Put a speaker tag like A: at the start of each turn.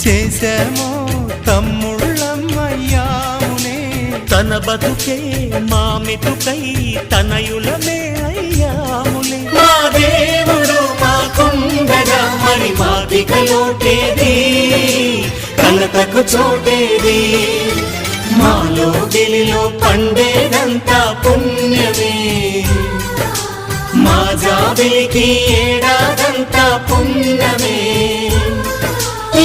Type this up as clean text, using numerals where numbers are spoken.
A: చేశామో తమ్ముళ్ళమ్మయ్యామునే,
B: తన బతుకే మా మెతుకై తనయులమే అయ్యాములే.
A: మా దేవుడు మాకుండగా మరి మాదిక లోటేది, కలతకు చోటేది. మాలో గిలిలో పండేదంతా పుణ్యమే, మా జాబిలికి ఏడాదంతా పుణ్యమే. ఈ